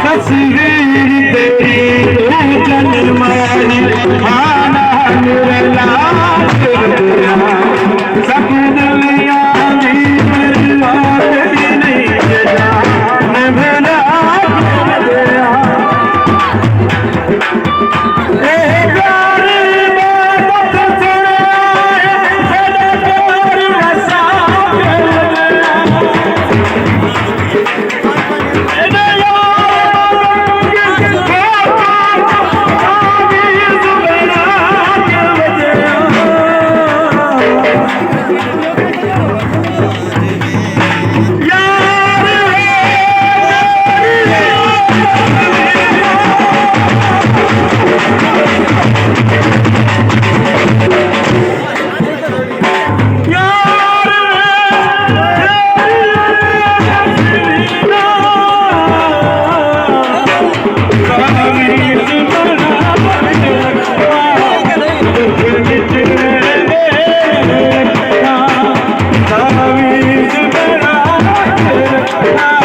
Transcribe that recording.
तस्वीर तेरी तू जन्म मारी खाना मुरला सब दुनिया दी बर्बाद भी नहीं जान भला दिया ए प्यार बात सुना तेरा प्यार वसा Ah